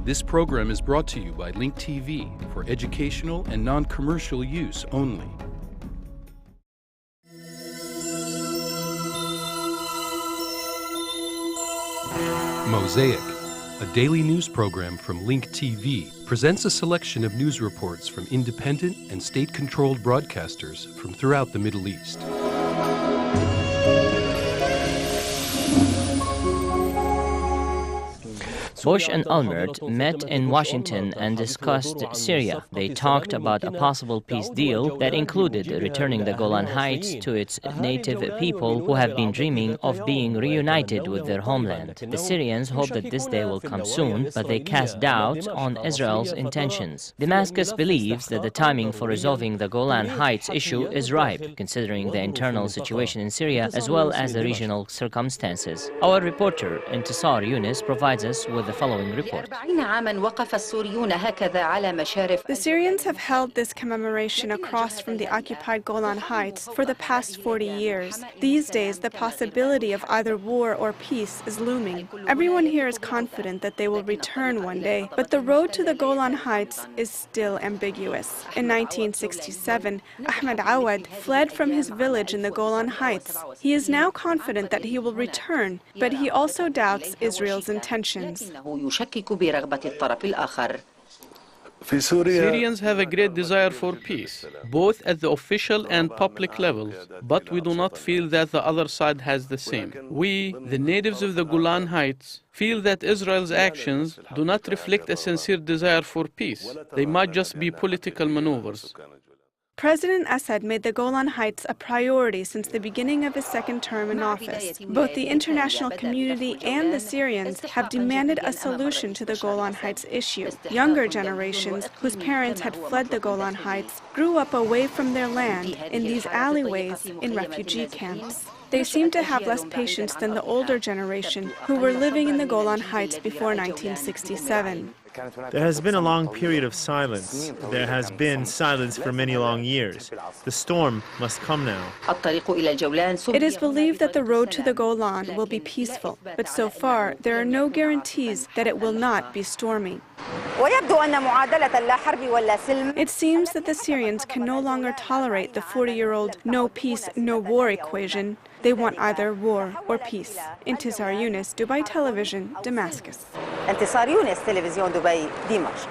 This program is brought to you by Link TV for educational and non-commercial use only. Mosaic, a daily news program from Link TV, presents a selection of news reports from independent and state-controlled broadcasters from throughout the Middle East. Bush and Olmert met in Washington and discussed Syria. They talked about a possible peace deal that included returning the Golan Heights to its native people who have been dreaming of being reunited with their homeland. The Syrians hope that this day will come soon, but they cast doubts on Israel's intentions. Damascus believes that the timing for resolving the Golan Heights issue is ripe, considering the internal situation in Syria as well as the regional circumstances. Our reporter, Intisar Yunus, provides us with the following report. The Syrians have held this commemoration across from the occupied Golan Heights for the past 40 years. These days, the possibility of either war or peace is looming. Everyone here is confident that they will return one day, but the road to the Golan Heights is still ambiguous. In 1967, Ahmed Awad fled from his village in the Golan Heights. He is now confident that he will return, but he also doubts Israel's intentions. Syrians have a great desire for peace, both at the official and public levels, but we do not feel that the other side has the same. We, the natives of the Golan Heights, feel that Israel's actions do not reflect a sincere desire for peace. They might just be political maneuvers. President Assad made the Golan Heights a priority since the beginning of his second term in office. Both the international community and the Syrians have demanded a solution to the Golan Heights issue. Younger generations, whose parents had fled the Golan Heights, grew up away from their land in these alleyways in refugee camps. They seem to have less patience than the older generation who were living in the Golan Heights before 1967. There has been a long period of silence. There has been silence for many long years. The storm must come now. It is believed that the road to the Golan will be peaceful, but so far there are no guarantees that it will not be stormy. It seems that the Syrians can no longer tolerate the 40-year-old no peace, no war equation. They want either war or peace. Intisar Yunus, Dubai Television, Damascus. انتصار يونس تلفزيون دبي دمشق.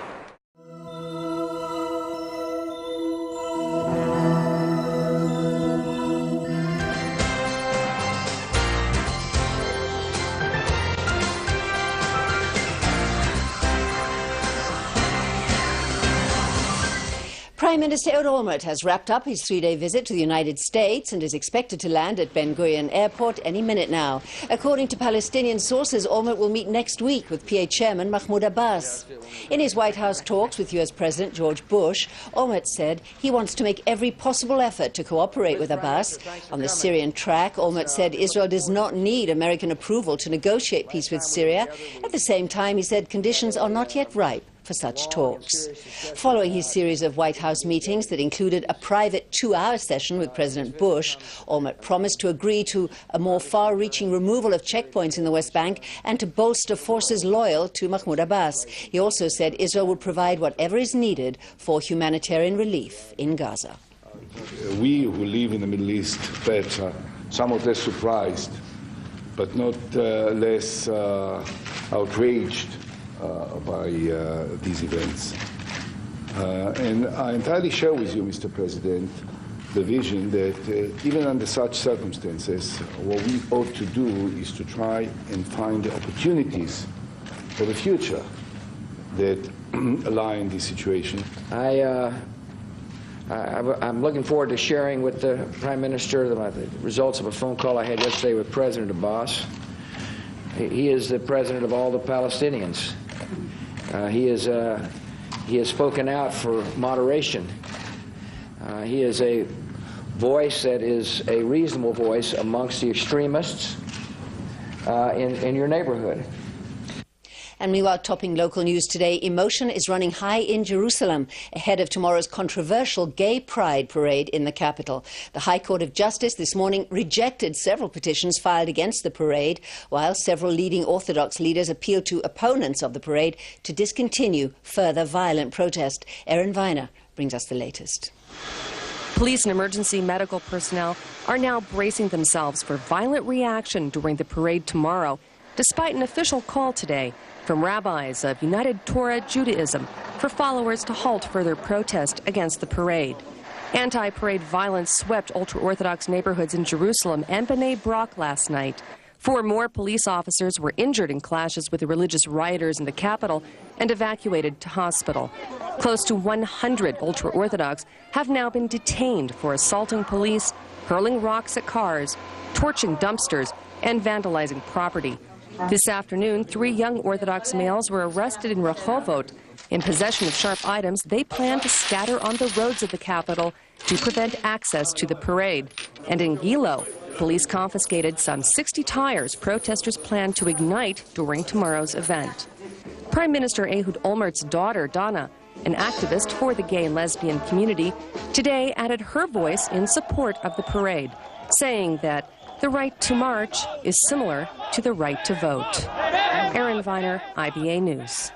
Prime Minister Ehud Olmert has wrapped up his three-day visit to the United States and is expected to land at Ben Gurion Airport any minute now. According to Palestinian sources, Olmert will meet next week with PA Chairman Mahmoud Abbas. In his White House talks with US President George Bush, Olmert said he wants to make every possible effort to cooperate with Abbas. On the Syrian track, Olmert said Israel does not need American approval to negotiate peace with Syria. At the same time, he said conditions are not yet ripe for such talks. Following his series of White House meetings that included a private 2-hour session with President Bush, Olmert promised to agree to a more far-reaching removal of checkpoints in the West Bank and to bolster forces loyal to Mahmoud Abbas. He also said Israel would provide whatever is needed for humanitarian relief in Gaza. We who live in the Middle East perhaps are somewhat less surprised, but not less outraged by these events. And I entirely share with you, Mr. President, the vision that even under such circumstances, what we ought to do is to try and find opportunities for the future that lie in this situation. I'm looking forward to sharing with the Prime Minister the results of a phone call I had yesterday with President Abbas. He is the president of all the Palestinians. He has spoken out for moderation. He is a voice that is a reasonable voice amongst the extremists in your neighborhood. And meanwhile, topping local news today, emotion is running high in Jerusalem ahead of tomorrow's controversial gay pride parade in the capital. The High Court of Justice this morning rejected several petitions filed against the parade, while several leading Orthodox leaders appealed to opponents of the parade to discontinue further violent protest. Erin Viner brings us the latest. Police and emergency medical personnel are now bracing themselves for violent reaction during the parade tomorrow, despite an official call today from rabbis of United Torah Judaism for followers to halt further protest against the parade. Anti-parade violence swept ultra-Orthodox neighborhoods in Jerusalem and Bnei Brak last night. 4 more police officers were injured in clashes with the religious rioters in the capital and evacuated to hospital. Close to 100 ultra-Orthodox have now been detained for assaulting police, hurling rocks at cars, torching dumpsters, and vandalizing property. This afternoon, 3 young Orthodox males were arrested in Rehovot. In possession of sharp items, they plan to scatter on the roads of the capital to prevent access to the parade. And in Gilo, police confiscated some 60 tires protesters plan to ignite during tomorrow's event. Prime Minister Ehud Olmert's daughter, Dana, an activist for the gay and lesbian community, today added her voice in support of the parade, saying that the right to march is similar to the right to vote. Erin Viner, IBA News.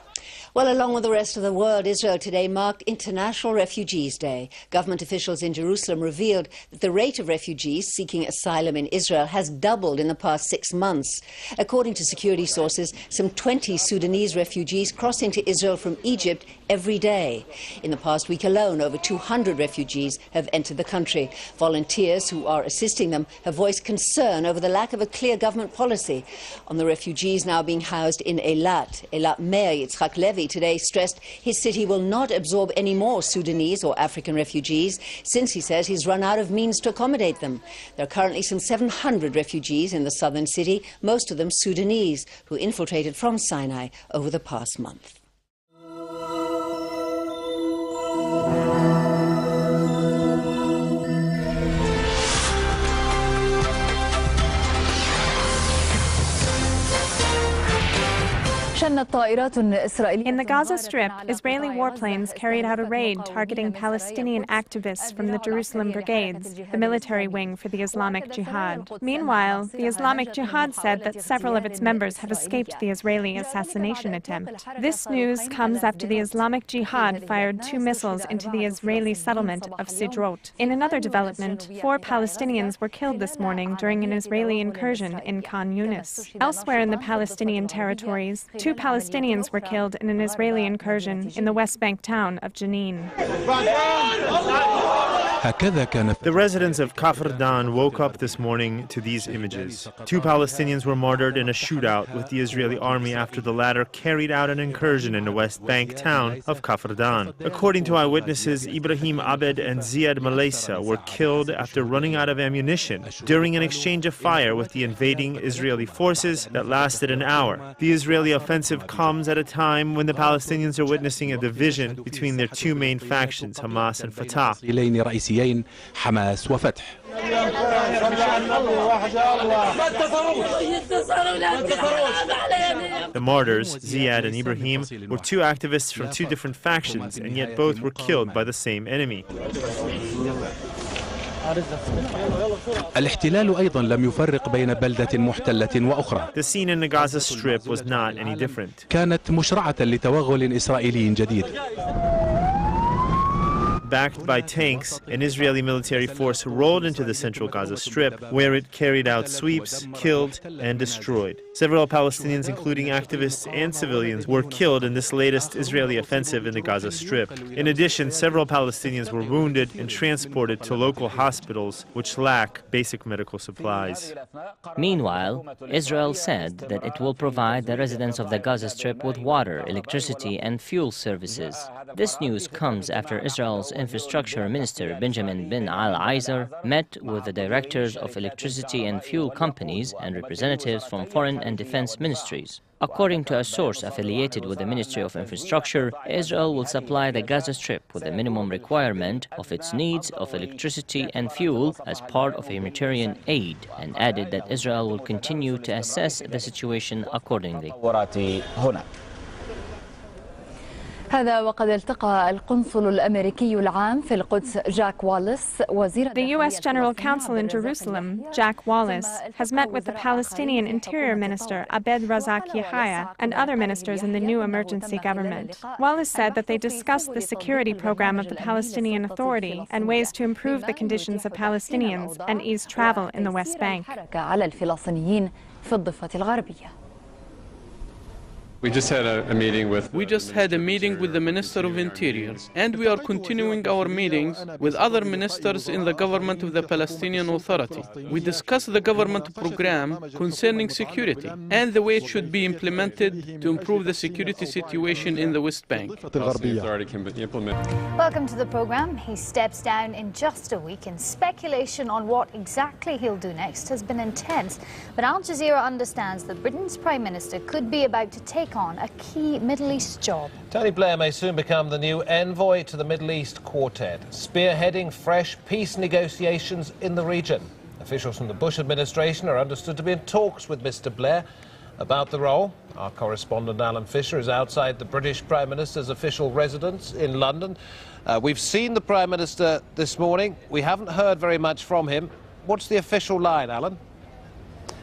Well, along with the rest of the world, Israel today marked International Refugees Day. Government officials in Jerusalem revealed that the rate of refugees seeking asylum in Israel has doubled in the past 6 months. According to security sources, some 20 Sudanese refugees cross into Israel from Egypt every day. In the past week alone, over 200 refugees have entered the country. Volunteers who are assisting them have voiced concern over the lack of a clear government policy on the refugees now being housed in Eilat. Eilat Mayor Yitzhak Levy today stressed his city will not absorb any more Sudanese or African refugees, since he says he's run out of means to accommodate them. There are currently some 700 refugees in the southern city, most of them Sudanese, who infiltrated from Sinai over the past month. In the Gaza Strip, Israeli warplanes carried out a raid targeting Palestinian activists from the Jerusalem Brigades, the military wing for the Islamic Jihad. Meanwhile, the Islamic Jihad said that several of its members have escaped the Israeli assassination attempt. This news comes after the Islamic Jihad fired 2 missiles into the Israeli settlement of Sidrot. In another development, 4 Palestinians were killed this morning during an Israeli incursion in Khan Yunis. Elsewhere in the Palestinian territories, 2 Palestinians were killed in an Israeli incursion in the West Bank town of Jenin. The residents of Kafr Dan woke up this morning to these images. 2 Palestinians were martyred in a shootout with the Israeli army after the latter carried out an incursion in the West Bank town of Kafr Dan. According to eyewitnesses, Ibrahim Abed and Ziad Malesa were killed after running out of ammunition during an exchange of fire with the invading Israeli forces that lasted an hour. The Israeli offensive comes at a time when the Palestinians are witnessing a division between their 2 main factions, Hamas and Fatah. حماس وفتح. The martyrs, Ziad and Ibrahim, were 2 activists from 2 different factions, and yet both were killed by the same enemy. الاحتلال أيضا لم يفرق بين بلدة محتلة وأخرى. The scene in the Gaza Strip was not any different. كانت مشرعة لتوغل إسرائيلي جديد. Backed by tanks, an Israeli military force rolled into the central Gaza Strip, where it carried out sweeps, killed, and destroyed. Several Palestinians, including activists and civilians, were killed in this latest Israeli offensive in the Gaza Strip. In addition, several Palestinians were wounded and transported to local hospitals, which lack basic medical supplies. Meanwhile, Israel said that it will provide the residents of the Gaza Strip with water, electricity, and fuel services. This news comes after Israel's Infrastructure Minister Benjamin bin Al-Aizer met with the directors of electricity and fuel companies and representatives from foreign and defense ministries. According to a source affiliated with the Ministry of Infrastructure, Israel will supply the Gaza Strip with a minimum requirement of its needs of electricity and fuel as part of humanitarian aid, and added that Israel will continue to assess the situation accordingly. هذا وقد التقى القنصل الأمريكي العام في القدس جاك واليس وزير The U.S. General Counsel in Jerusalem, Jack Wallace, has met with the Palestinian Interior Minister Abed Razak Yahya and other ministers in the new emergency government. Wallace said that they discussed the security program of the Palestinian Authority and ways to improve the conditions of Palestinians and ease travel in the West Bank. We just had a meeting with the Minister of Interior, and we are continuing our meetings with other ministers in the government of the Palestinian Authority. We discussed the government program concerning security and the way it should be implemented to improve the security situation in the West Bank. Welcome to the program. He steps down in just a week, and speculation on what exactly he'll do next has been intense. But Al Jazeera understands that Britain's Prime Minister could be about to take on a key Middle East job. Tony Blair may soon become the new envoy to the Middle East Quartet, spearheading fresh peace negotiations in the region. Officials from the Bush administration are understood to be in talks with Mr. Blair about the role. Our correspondent Alan Fisher is outside the British Prime Minister's official residence in London. We've seen the Prime Minister this morning. We haven't heard very much from him. What's the official line, Alan?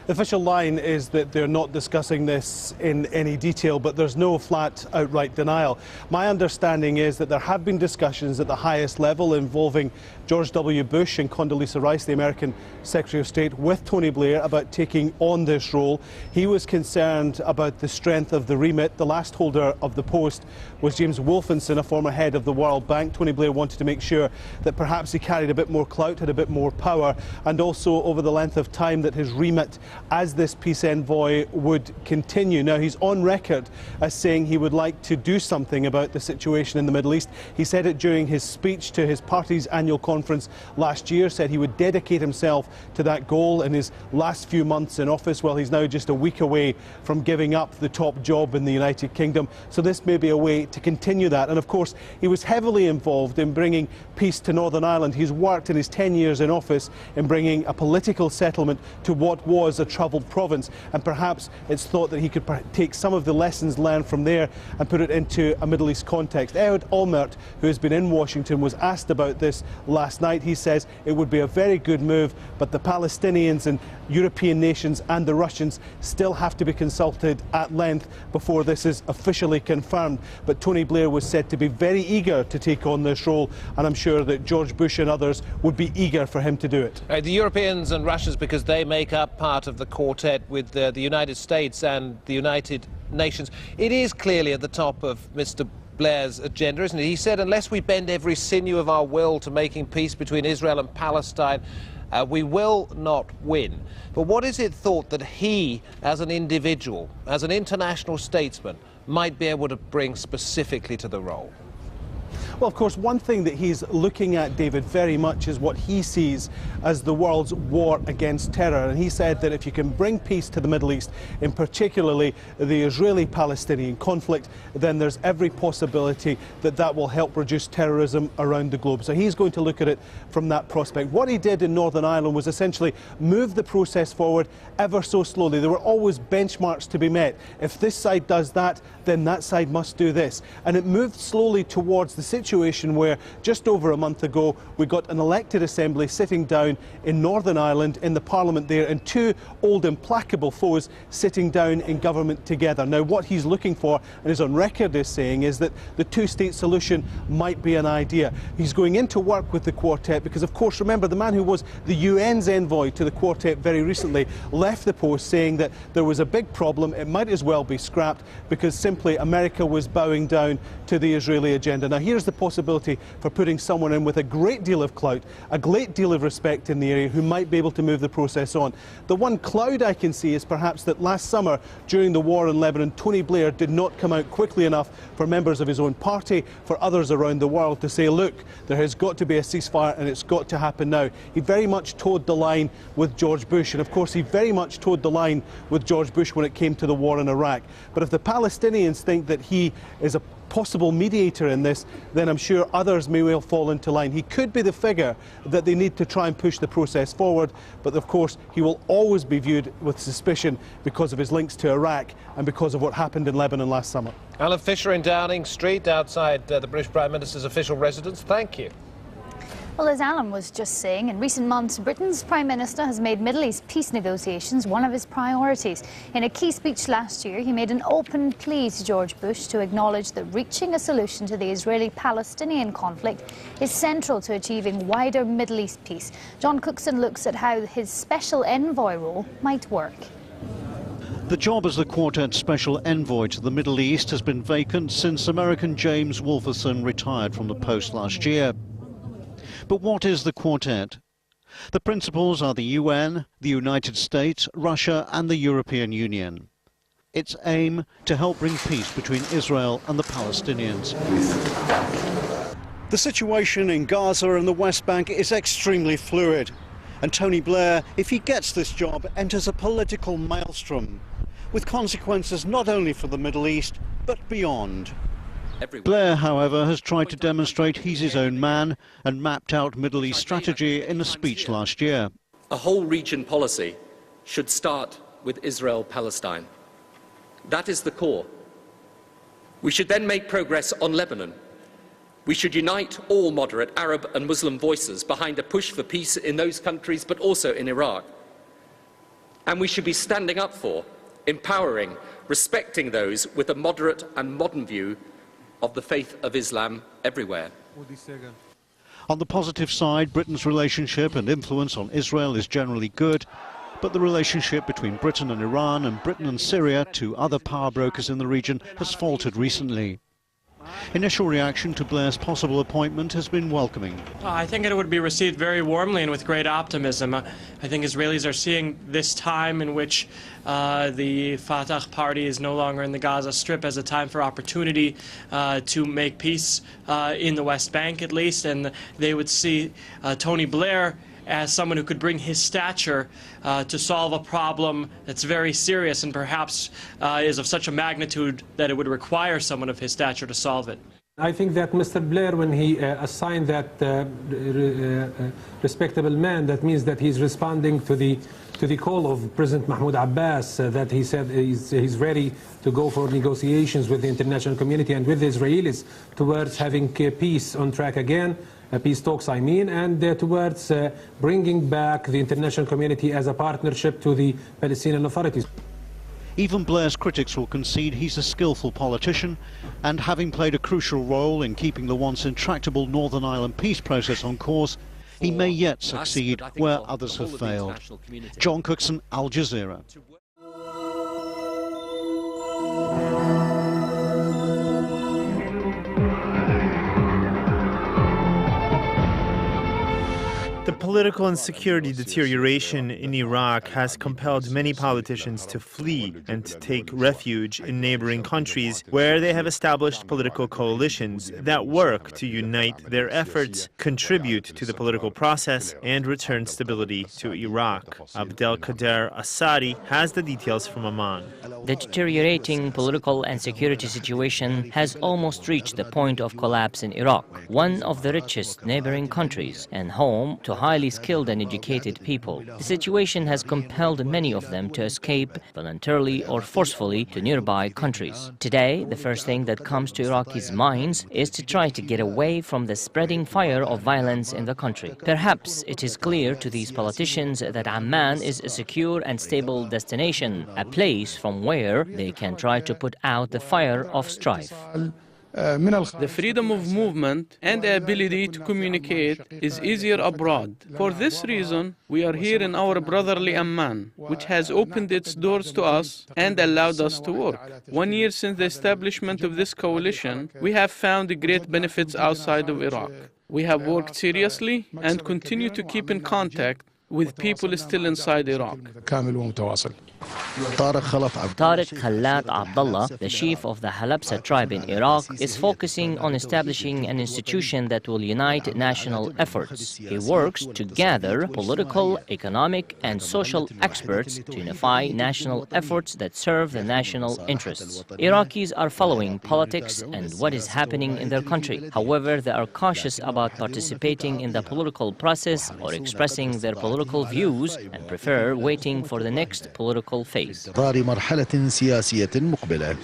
The official line is that they're not discussing this in any detail, but there's no flat outright denial. My understanding is that there have been discussions at the highest level involving George W. Bush and Condoleezza Rice, the American Secretary of State, with Tony Blair about taking on this role. He was concerned about the strength of the remit. The last holder of the post was James Wolfenson, a former head of the World Bank. Tony Blair wanted to make sure that perhaps he carried a bit more clout, had a bit more power, and also over the length of time that his remit as this peace envoy would continue. Now, he's on record as saying he would like to do something about the situation in the Middle East. He said it during his speech to his party's annual conference last year, said he would dedicate himself to that goal in his last few months in office. Well, he's now just a week away from giving up the top job in the United Kingdom, so this may be a way to continue that. And of course, he was heavily involved in bringing peace to Northern Ireland. He's worked in his 10 years in office in bringing a political settlement to what was a troubled province, and perhaps it's thought that he could take some of the lessons learned from there and put it into a Middle East context. Ehud Olmert, who has been in Washington, was asked about this last night. He says it would be a very good move, but the Palestinians and European nations and the Russians still have to be consulted at length before this is officially confirmed. But Tony Blair was said to be very eager to take on this role, and I'm sure that George Bush and others would be eager for him to do it. The Europeans and Russians, because they make up part of the quartet with the United States and the United Nations. It is clearly at the top of Mr. Blair's agenda, isn't it? He said, unless we bend every sinew of our will to making peace between Israel and Palestine, we will not win. But what is it thought that he, as an individual, as an international statesman, might be able to bring specifically to the role? Well, of course, one thing that he's looking at, David, very much is what he sees as the world's war against terror. And he said that if you can bring peace to the Middle East, in particularly the Israeli-Palestinian conflict, then there's every possibility that that will help reduce terrorism around the globe. So he's going to look at it from that prospect. What he did in Northern Ireland was essentially move the process forward ever so slowly. There were always benchmarks to be met. If this side does that, then that side must do this. And it moved slowly towards the situation where just over a month ago we got an elected assembly sitting down in Northern Ireland in the parliament there, and two old implacable foes sitting down in government together. Now what he's looking for, and is on record as saying, is that the two-state solution might be an idea. He's going into work with the Quartet because, of course, remember, the man who was the UN's envoy to the Quartet very recently left the post saying that there was a big problem, it might as well be scrapped because simply America was bowing down to the Israeli agenda. Now here's the possibility for putting someone in with a great deal of clout, a great deal of respect in the area, who might be able to move the process on. The one cloud I can see is perhaps that last summer during the war in Lebanon, Tony Blair did not come out quickly enough for members of his own party, for others around the world, to say, look, there has got to be a ceasefire and it's got to happen now. He very much toed the line with George Bush, and of course he very much toed the line with George Bush when it came to the war in Iraq. But if the Palestinians think that he is a possible mediator in this, then I'm sure others may well fall into line. He could be the figure that they need to try and push the process forward, but of course he will always be viewed with suspicion because of his links to Iraq and because of what happened in Lebanon last summer. Alan Fisher in Downing Street outside the British Prime Minister's official residence. Thank you. Well, as Alan was just saying, in recent months, Britain's Prime Minister has made Middle East peace negotiations one of his priorities. In a key speech last year, he made an open plea to George Bush to acknowledge that reaching a solution to the Israeli-Palestinian conflict is central to achieving wider Middle East peace. John Cookson looks at how his special envoy role might work. The job as the Quartet's special envoy to the Middle East has been vacant since American James Wolferson retired from the post last year. But what is the Quartet? The principals are the UN, the United States, Russia and the European Union. Its aim to help bring peace between Israel and the Palestinians. The situation in Gaza and the West Bank is extremely fluid. And Tony Blair, if he gets this job, enters a political maelstrom, with consequences not only for the Middle East, but beyond. Blair, however, has tried to demonstrate he's his own man and mapped out Middle East strategy in a speech last year. A whole region policy should start with Israel-Palestine. That is the core. We should then make progress on Lebanon. We should unite all moderate Arab and Muslim voices behind a push for peace in those countries, but also in Iraq. And we should be standing up for, empowering, respecting those with a moderate and modern view of the faith of Islam everywhere. On the positive side, Britain's relationship and influence on Israel is generally good, but the relationship between Britain and Iran and Britain and Syria, two other power brokers in the region, has faltered recently. Initial reaction to Blair's possible appointment has been welcoming. I think it would be received very warmly and with great optimism. I think Israelis are seeing this time in which the Fatah party is no longer in the Gaza Strip as a time for opportunity to make peace in the West Bank, at least, and they would see Tony Blair as someone who could bring his stature to solve a problem that's very serious and perhaps is of such a magnitude that it would require someone of his stature to solve it. I think that Mr. Blair, when he assigned that respectable man, that means that he's responding to the call of President Mahmoud Abbas, that he said he's ready to go for negotiations with the international community and with the Israelis towards having peace on track again. Peace talks, I mean, and towards bringing back the international community as a partnership to the Palestinian authorities. Even Blair's critics will concede he's a skillful politician, and having played a crucial role in keeping the once intractable Northern Ireland peace process on course, he may yet succeed where others have failed. John Cookson, Al Jazeera. The political and security deterioration in Iraq has compelled many politicians to flee and to take refuge in neighboring countries where they have established political coalitions that work to unite their efforts, contribute to the political process, and return stability to Iraq. Abdelkader Assadi has the details from Amman. The deteriorating political and security situation has almost reached the point of collapse in Iraq, one of the richest neighboring countries and home to highly skilled and educated people. The situation has compelled many of them to escape voluntarily or forcefully to nearby countries. Today, the first thing that comes to Iraqis' minds is to try to get away from the spreading fire of violence in the country. Perhaps it is clear to these politicians that Amman is a secure and stable destination, a place from where they can try to put out the fire of strife. The freedom of movement and the ability to communicate is easier abroad. For this reason, we are here in our brotherly Amman, which has opened its doors to us and allowed us to work. 1 year since the establishment of this coalition, we have found great benefits outside of Iraq. We have worked seriously and continue to keep in contact with people still inside Iraq. Tariq Khalat Abdullah, the chief of the Halabsa tribe in Iraq, is focusing on establishing an institution that will unite national efforts. He works to gather political, economic, and social experts to unify national efforts that serve the national interests. Iraqis are following politics and what is happening in their country. However, they are cautious about participating in the political process or expressing their political views and prefer waiting for the next political phase. مرحلة سياسية مقبلة.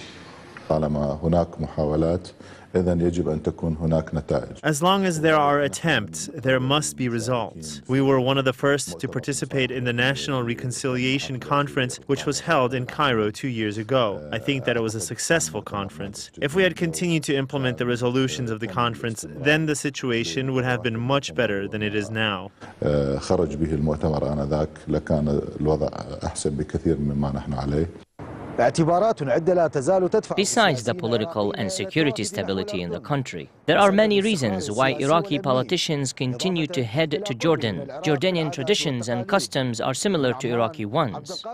طالما هناك محاولات إذن يجب أن تكون هناك نتائج. As long as there are attempts, there must be results. We were one of the first to participate in the National Reconciliation Conference, which was held in Cairo 2 years ago. I think that it was a successful conference. If we had continued to implement the resolutions of the conference, then the situation would have been much better than it is now. خرج به المؤتمر آنذاك لكان الوضع أحسن بكثير مما نحن عليه. Besides the political and security stability in the country, there are many reasons why Iraqi politicians continue to head to Jordan. Jordanian traditions and customs are similar to Iraqi ones.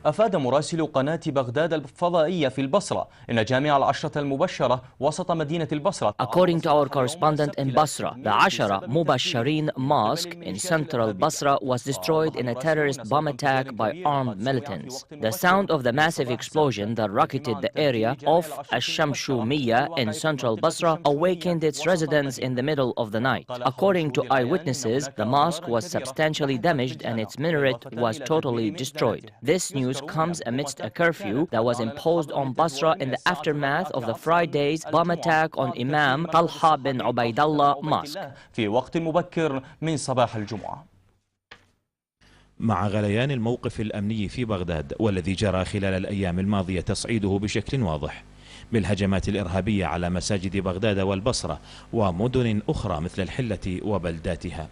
أفاد مراسل قناة بغداد الفضائية في البصرة أن جامع العشرة المبشرة وسط مدينة البصرة. According to our correspondent in Basra, the Ashara Mubashirin Mosque in central Basra was destroyed in a terrorist bomb attack by armed militants. The sound of the massive explosion that rocketed the area of Ash-Shamshumiyya in central Basra awakened its residents in the middle of the night. According to eyewitnesses, the mosque was substantially damaged and its minaret was totally destroyed. This news comes amidst a curfew that was imposed on Basra in the aftermath of the Friday's bomb attack on Imam Talha bin Ubaidallah Mosque. في وقت مبكر من صباح الجمعة. مع غليان الموقف الأمني في بغداد والذي جرى خلال الأيام الماضية تصعيده بشكل واضح بالهجمات الإرهابية على مساجد بغداد والبصرة ومدن أخرى مثل الحلة وبلداتها.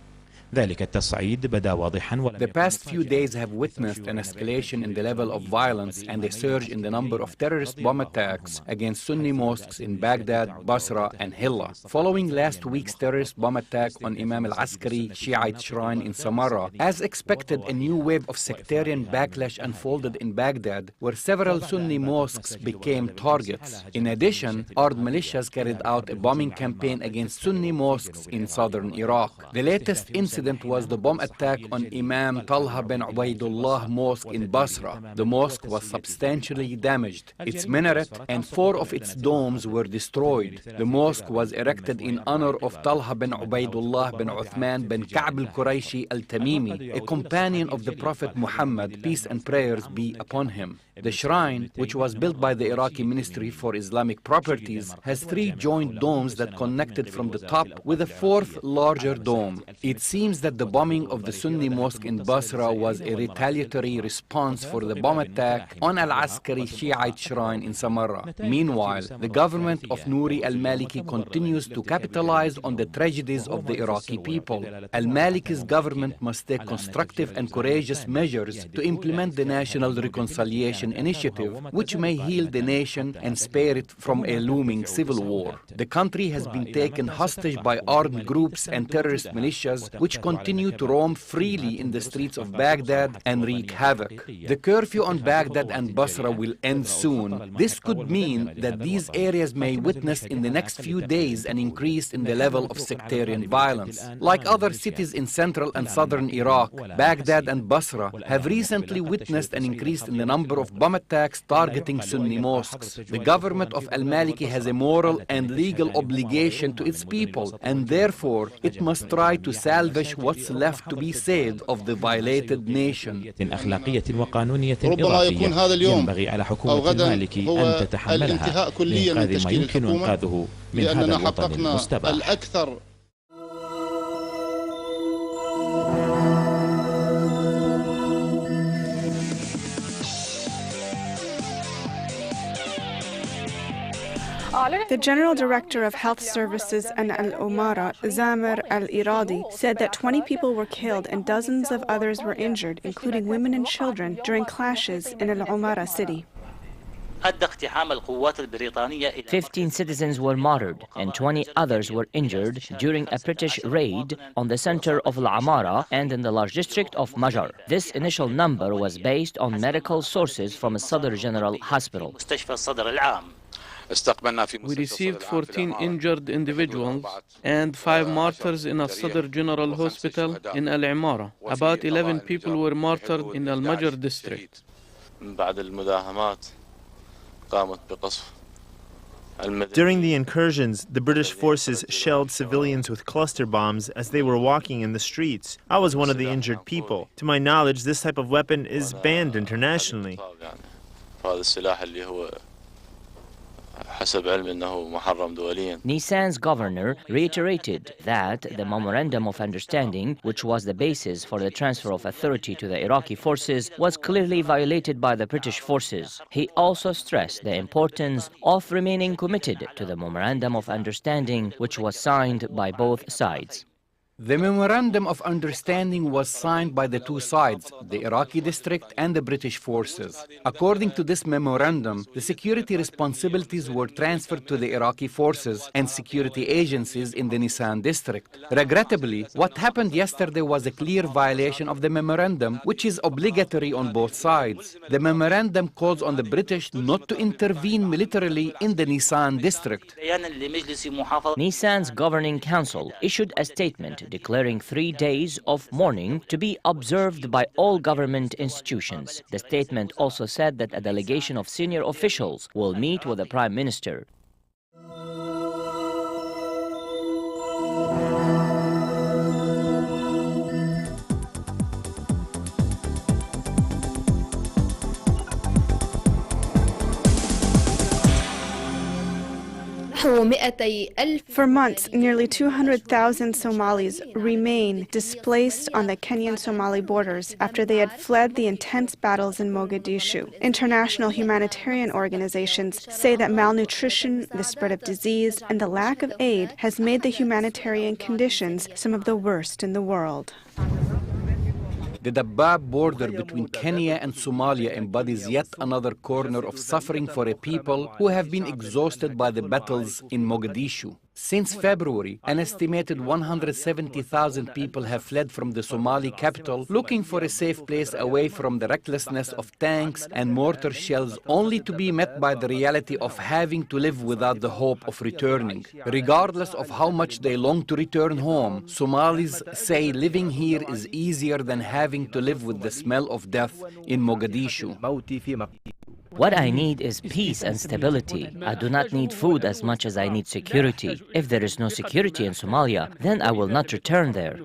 ذلك التصعيد بدا واضحا. The past few days have witnessed an escalation in the level of violence and a surge in the number of terrorist bomb attacks against Sunni mosques in Baghdad, Basra and Hilla. Following last week's terrorist bomb attack on Imam al-Askari Shiite shrine in Samarra, as expected, a new wave of sectarian backlash unfolded in Baghdad, where several Sunni mosques became targets. In addition, armed militias carried out a bombing campaign against Sunni mosques in southern Iraq. The latest incident was the bomb attack on Imam Talha bin Ubaidullah Mosque in Basra. The mosque was substantially damaged. Its minaret and 4 of its domes were destroyed. The mosque was erected in honor of Talha bin Ubaidullah bin Uthman bin Ka'b al-Qurayshi al-Tamimi, a companion of the Prophet Muhammad, peace and prayers be upon him. The shrine, which was built by the Iraqi Ministry for Islamic Properties, has 3 joint domes that connected from the top with a 4th larger dome. It seems that the bombing of the Sunni mosque in Basra was a retaliatory response for the bomb attack on Al-Askari Shiite shrine in Samarra. Meanwhile, the government of Nouri al-Maliki continues to capitalize on the tragedies of the Iraqi people. Al-Maliki's government must take constructive and courageous measures to implement the National Reconciliation Initiative, which may heal the nation and spare it from a looming civil war. The country has been taken hostage by armed groups and terrorist militias, which continue to roam freely in the streets of Baghdad and wreak havoc. The curfew on Baghdad and Basra will end soon. This could mean that these areas may witness in the next few days an increase in the level of sectarian violence. Like other cities in central and southern Iraq, Baghdad and Basra have recently witnessed an increase in the number of bomb attacks targeting Sunni mosques. The government of Al-Maliki has a moral and legal obligation to its people, and therefore it must try to salvage what's left to be saved of the violated nation. أخلاقية وقانونية إضافية ينبغي على حكومة المالكي أن تتحملها لإنقاذ ما يمكن إنقاذه من هذا الوطن المستباح. The General Director of Health Services and Al-Umara, Zamir Al-Iradi, said that 20 people were killed and dozens of others were injured, including women and children, during clashes in Al-Umara city. 15 citizens were martyred and 20 others were injured during a British raid on the center of Al-Amara and in the large district of Majar. This initial number was based on medical sources from a Sadr General Hospital. We received 14 injured individuals and 5 martyrs in a Sadr General Hospital in Al-Imara. About 11 people were martyred in Al-Majar district. During the incursions, the British forces shelled civilians with cluster bombs as they were walking in the streets. I was one of the injured people. To my knowledge, this type of weapon is banned internationally. Nisan's governor reiterated that the Memorandum of Understanding, which was the basis for the transfer of authority to the Iraqi forces, was clearly violated by the British forces. He also stressed the importance of remaining committed to the Memorandum of Understanding, which was signed by both sides. The Memorandum of Understanding was signed by the two sides, the Iraqi district and the British forces. According to this memorandum, the security responsibilities were transferred to the Iraqi forces and security agencies in the Nisan district. Regrettably, what happened yesterday was a clear violation of the memorandum, which is obligatory on both sides. The memorandum calls on the British not to intervene militarily in the Nisan district. Nisan's governing council issued a statement declaring 3 days of mourning to be observed by all government institutions. The statement also said that a delegation of senior officials will meet with the Prime Minister. For months, nearly 200,000 Somalis remain displaced on the Kenyan-Somali borders after they had fled the intense battles in Mogadishu. International humanitarian organizations say that malnutrition, the spread of disease, and the lack of aid has made the humanitarian conditions some of the worst in the world. The Dabbab border between Kenya and Somalia embodies yet another corner of suffering for a people who have been exhausted by the battles in Mogadishu. Since February, an estimated 170,000 people have fled from the Somali capital, looking for a safe place away from the recklessness of tanks and mortar shells, only to be met by the reality of having to live without the hope of returning. Regardless of how much they long to return home, Somalis say living here is easier than having to live with the smell of death in Mogadishu. What I need is peace and stability. I do not need food as much as I need security. If there is no security in Somalia, then I will not return there.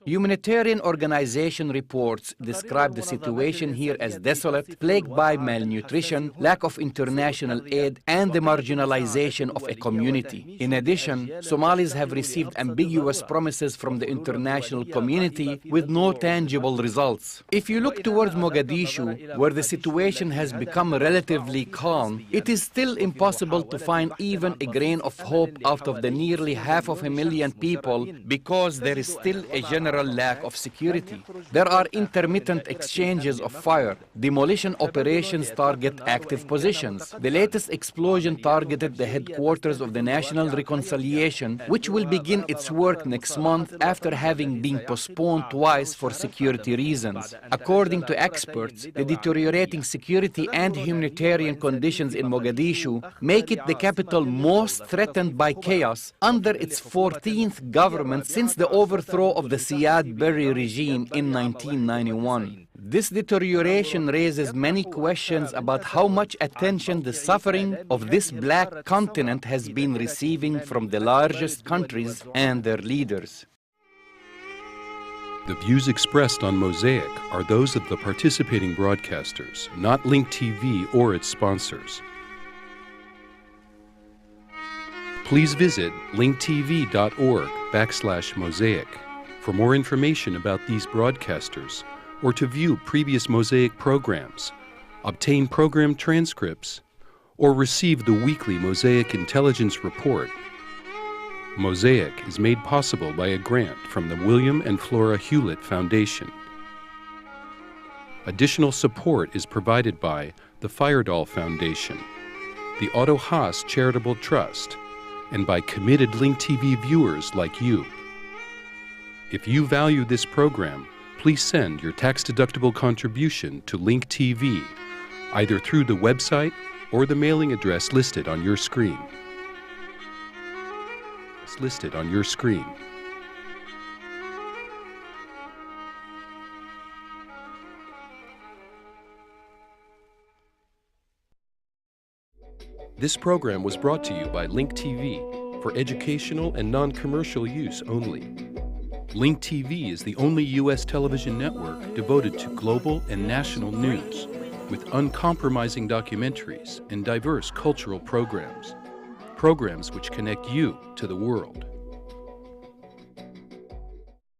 Humanitarian organization reports describe the situation here as desolate, plagued by malnutrition, lack of international aid, and the marginalization of a community. In addition, Somalis have received ambiguous promises from the international community with no tangible results. If you look towards Mogadishu, where the situation has become relatively calm, it is still impossible to find even a grain of hope out of the nearly 500,000 people because there is still a general lack of security. There are intermittent exchanges of fire. Demolition operations target active positions. The latest explosion targeted the headquarters of the National Reconciliation, which will begin its work next month after having been postponed twice for security reasons. According to experts, the deteriorating security and humanitarian conditions in Mogadishu make it the capital most threatened by chaos under its 14th government since the overthrow of the Siad Barre regime in 1991. This deterioration raises many questions about how much attention the suffering of this black continent has been receiving from the largest countries and their leaders. The views expressed on Mosaic are those of the participating broadcasters, not Link TV or its sponsors. Please visit linktv.org/Mosaic for more information about these broadcasters or to view previous Mosaic programs, obtain program transcripts, or receive the weekly Mosaic Intelligence Report. Mosaic is made possible by a grant from the William and Flora Hewlett Foundation. Additional support is provided by the Firedoll Foundation, the Otto Haas Charitable Trust, and by committed Link TV viewers like you. If you value this program, please send your tax-deductible contribution to Link TV, either through the website or the mailing address listed on your screen. It's listed on your screen. This program was brought to you by Link TV for educational and non-commercial use only. Link TV is the only U.S. television network devoted to global and national news, with uncompromising documentaries and diverse cultural programs. Programs which connect you to the world.